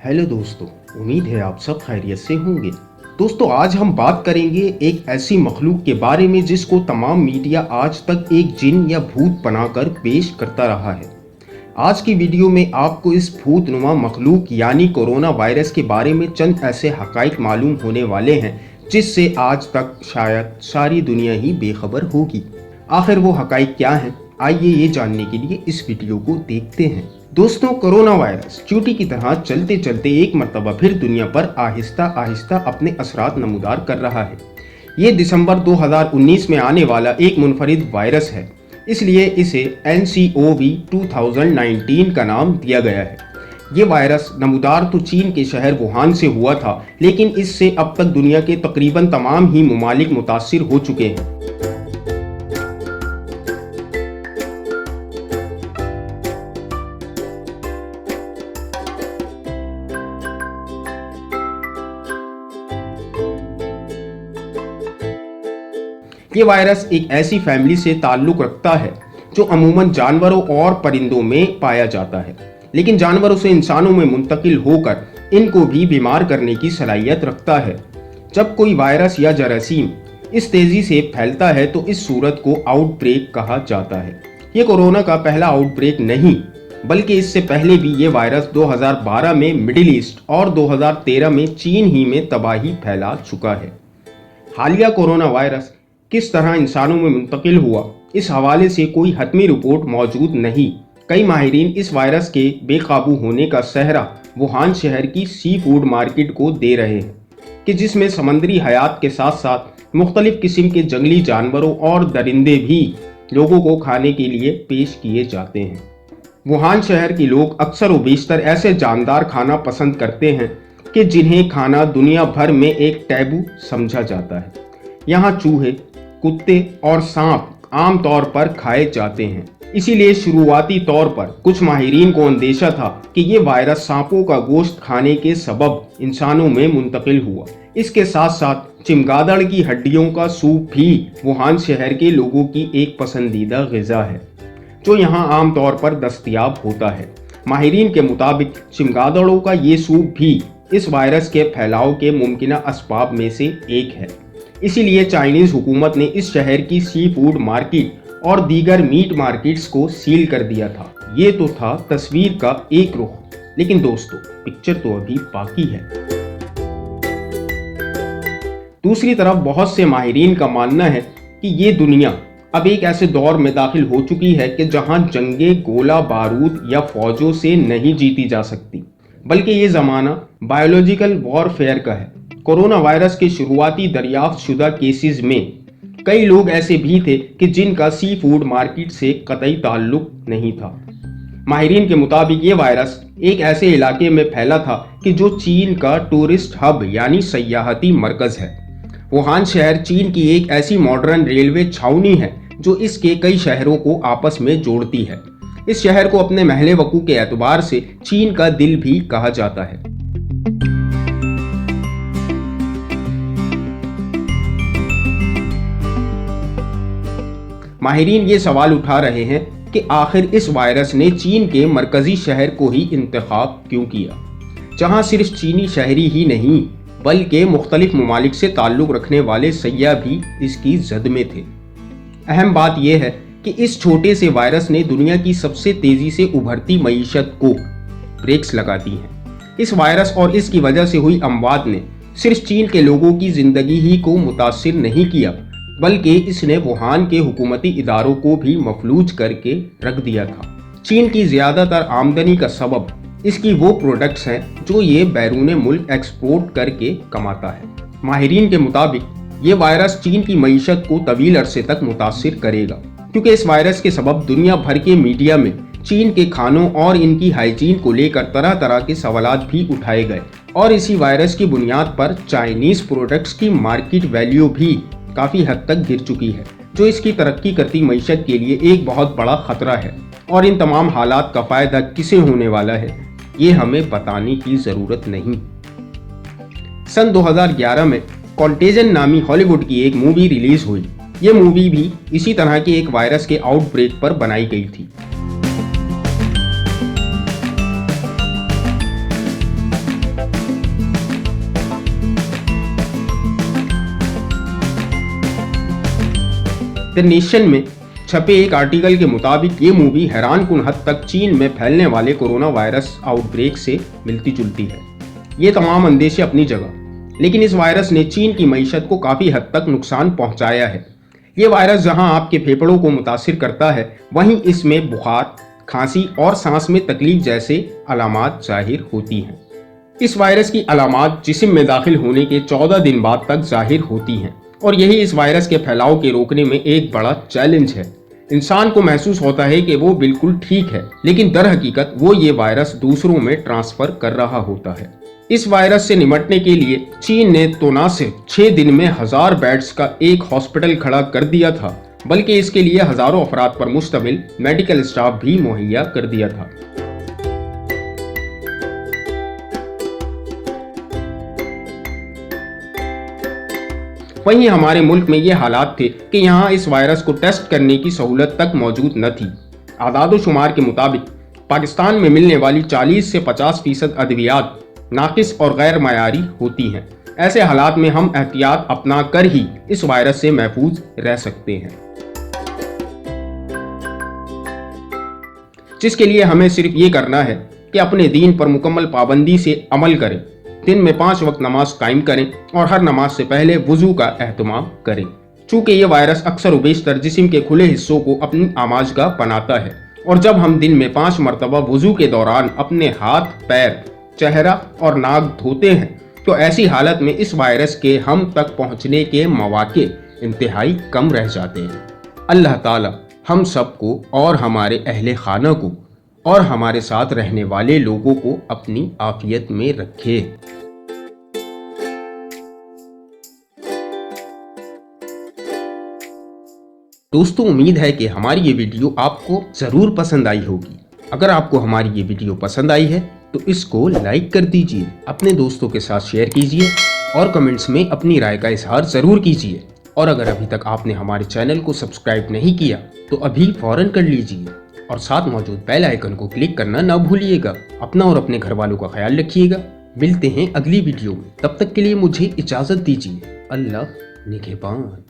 Hello दोस्तों, उम्मीद है आप सब खैरियत से होंगे। दोस्तों, आज हम बात करेंगे एक ऐसी मखलूक के बारे में जिसको तमाम मीडिया आज तक एक जिन या भूत बनाकर पेश करता रहा है। आज की वीडियो में आपको इस भूतनुमा मखलूक यानी कोरोना वायरस के बारे में चंद ऐसे हकाइक मालूम होने वाले हैं जिससे आज तक शायद सारी दुनिया ही बेखबर होगी। आखिर वो हकाइक क्या हैं? आइए ये जानने के लिए इस वीडियो को देखते हैं। दोस्तों, कोरोना वायरस चींटी की तरह चलते चलते एक मरतबा फिर दुनिया पर आहिस्ता आहिस्ता अपने असरात नमूदार कर रहा है। ये दिसंबर 2019 में आने वाला एक मुनफरिद वायरस है, इसलिए इसे NCOV 2019 का नाम दिया गया है। ये वायरस नमूदार तो चीन के शहर वुहान से हुआ था, लेकिन इससे अब तक दुनिया के तकरीबन तमाम ही ममालिक मुतासिर हो चुके हैं। ये वायरस एक ऐसी फैमिली से ताल्लुक़ रखता है जो अमूमन जानवरों और परिंदों में पाया जाता है, लेकिन जानवरों से इंसानों में मुंतकिल होकर इनको भी बीमार करने की सलाहियत रखता है। जब कोई वायरस या जरासीम इस तेज़ी से फैलता है तो इस सूरत को आउटब्रेक कहा जाता है। ये कोरोना का पहला आउटब्रेक नहीं, बल्कि इससे पहले भी ये वायरस 2012 में मिडिल ईस्ट और 2013 में चीन ही में तबाही फैला चुका है। हालिया कोरोना वायरस किस तरह इंसानों में मुंतकिल हुआ, इस हवाले से कोई हतमी रिपोर्ट मौजूद नहीं। कई माहिरीन इस वायरस के बेकाबू होने का सहरा वुहान शहर की सी फूड मार्केट को दे रहे हैं कि जिसमें समंदरी हयात के साथ साथ मुख्तलिफ किस्म के जंगली जानवरों और दरिंदे भी लोगों को खाने के लिए पेश किए जाते हैं। वुहान शहर के लोग अक्सर व बेशतर ऐसे जानदार खाना पसंद करते हैं कि जिन्हें खाना दुनिया भर में एक टैबू समझा जाता है। यहाँ चूहे, कुत्ते और सांप आम तौर पर खाए जाते हैं। इसीलिए शुरुआती तौर पर कुछ माहिरीन को अंदेशा था कि ये वायरस सांपों का गोश्त खाने के सबब इंसानों में मुंतकिल हुआ। इसके साथ साथ चमगादड़ की हड्डियों का सूप भी वुहान शहर के लोगों की एक पसंदीदा ग़िज़ा है, जो यहाँ आम तौर पर दस्तयाब होता है। माहिरीन के मुताबिक चमगादड़ों का ये सूप भी इस वायरस के फैलाव के मुमकिना असबाब में से एक है। इसीलिए चाइनीज़ हुकूमत ने इस शहर की सी फूड मार्केट और दीगर मीट मार्केट्स को सील कर दिया था। ये तो था तस्वीर का एक रुख, लेकिन दोस्तों पिक्चर तो अभी बाकी है। दूसरी तरफ बहुत से माहिरीन का मानना है कि ये दुनिया अब एक ऐसे दौर में दाखिल हो चुकी है कि जहां जंगे गोला बारूद या फौजों से नहीं जीती जा सकती, बल्कि ये ज़माना बायोलॉजिकल वॉरफेयर का है। कोरोना वायरस के शुरुआती दरियाफ्त शुदा केसेस में कई लोग ऐसे भी थे कि जिनका सी फूड मार्केट से कतई ताल्लुक नहीं था। माहिरीन के मुताबिक ये वायरस एक ऐसे इलाके में फैला था कि जो चीन का टूरिस्ट हब यानी सयाहती मरकज़ है। वुहान शहर चीन की एक ऐसी मॉडर्न रेलवे छावनी है जो इसके कई शहरों को आपस में जोड़ती है। इस शहर को अपने महले वकू के एतबार से चीन का दिल भी कहा जाता है। माहिरीन ये सवाल उठा रहे हैं कि आखिर इस वायरस ने चीन के मरकजी शहर को ही इंतखाब क्यों किया, जहां सिर्फ चीनी शहरी ही नहीं बल्कि मुख्तलिफ ममालिक से ताल्लुक़ रखने वाले सयाह भी इसकी जद में थे। अहम बात यह है कि इस छोटे से वायरस ने दुनिया की सबसे तेज़ी से उभरती मईशत को ब्रेक्स लगा दी हैं। इस वायरस और इसकी वजह से हुई अमवात ने सिर्फ चीन के लोगों की ज़िंदगी ही को मुतासिर नहीं किया, बल्कि इसने वुहान के हुकूमती इदारों को भी मफलूज करके रख दिया था। चीन की ज़्यादातर आमदनी का सबब इसकी वो प्रोडक्ट्स हैं जो ये बैरून मुल्क एक्सपोर्ट करके कमाता है। माहिरीन के मुताबिक ये वायरस चीन की मईशत को तवील अरसे तक मुतासिर करेगा, क्योंकि इस वायरस के सबब दुनिया भर के मीडिया में चीन के खानों और इनकी हाइजीन को लेकर तरह तरह के सवालात भी उठाए गए और इसी वायरस की बुनियाद पर चाइनीज़ प्रोडक्ट्स की मार्केट वैल्यू भी काफ़ी हद तक गिर चुकी है, जो इसकी तरक्की करती मईशत के लिए एक बहुत बड़ा ख़तरा है। और इन तमाम हालात का फ़ायदा किसे होने वाला है, ये हमें बताने की ज़रूरत नहीं। सन 2011 में कॉन्टेजन नामी हॉलीवुड की एक मूवी रिलीज़ हुई। ये मूवी भी इसी तरह के एक वायरस के आउटब्रेक पर बनाई गई थी। द नेशन में छपे एक आर्टिकल के मुताबिक ये मूवी हैरान कुन हद तक चीन में फैलने वाले कोरोना वायरस आउटब्रेक से मिलती जुलती है। ये तमाम अंदेशे अपनी जगह, लेकिन इस वायरस ने चीन की मईशत को काफ़ी हद तक नुकसान पहुंचाया है। ये वायरस जहां आपके फेफड़ों को मुतासिर करता है, वहीं इसमें बुखार, खांसी और सांस में तकलीफ जैसे अलामात जाहिर होती हैं। इस वायरस की अलामात जिस्म में दाखिल होने के 14 दिन बाद तक जाहिर होती हैं और यही इस वायरस के फैलाव के रोकने में एक बड़ा चैलेंज है। इंसान को महसूस होता है कि वो बिल्कुल ठीक है, लेकिन दर हकीकत वो ये वायरस दूसरों में ट्रांसफर कर रहा होता है। इस वायरस से निपटने के लिए चीन ने तो न सिर्फ 6 दिन में 1000 बेड्स का एक हॉस्पिटल खड़ा कर दिया था, बल्कि इसके लिए हजारों अफराद पर मुश्तमिल मेडिकल स्टाफ भी मुहैया कर दिया था। वहीं हमारे मुल्क में ये हालात थे कि यहाँ इस वायरस को टेस्ट करने की सहूलत तक मौजूद न थी। आदाद शुमार के मुताबिक पाकिस्तान में मिलने वाली 40 से 50% अद्वियात नाकिस और गैर मयारी होती हैं। ऐसे हालात में हम एहतियात अपना कर ही इस वायरस से महफूज रह सकते हैं, जिसके लिए हमें सिर्फ ये करना है कि अपने दीन पर मुकम्मल पाबंदी से अमल करें, दिन में 5 वक्त नमाज कायम करें और हर नमाज से पहले वुजू का एहतमाम करें। चूँकि ये वायरस अक्सर बेशतर जिस्म के खुले हिस्सों को अपनी आमाजगाह बनाता है और जब हम दिन में 5 मरतबा वुजू के दौरान अपने हाथ, पैर, चेहरा और नाक धोते हैं, तो ऐसी हालत में इस वायरस के हम तक पहुंचने के मौके इंतहाई कम रह जाते हैं। अल्लाह ताला हम सबको और हमारे अहले खाना को और हमारे साथ रहने वाले लोगों को अपनी आफियत में रखे। दोस्तों, उम्मीद है कि हमारी ये वीडियो आपको ज़रूर पसंद आई होगी। अगर आपको हमारी ये वीडियो पसंद आई है तो इसको लाइक कर दीजिए, अपने दोस्तों के साथ शेयर कीजिए और कमेंट्स में अपनी राय का इजहार ज़रूर कीजिए। और अगर अभी तक आपने हमारे चैनल को सब्सक्राइब नहीं किया तो अभी फ़ौरन कर लीजिए और साथ मौजूद बेल आइकन को क्लिक करना ना भूलिएगा। अपना और अपने घर वालों का ख्याल रखिएगा। मिलते हैं अगली वीडियो में, तब तक के लिए मुझे इजाज़त दीजिए। अल्लाह निगहबान।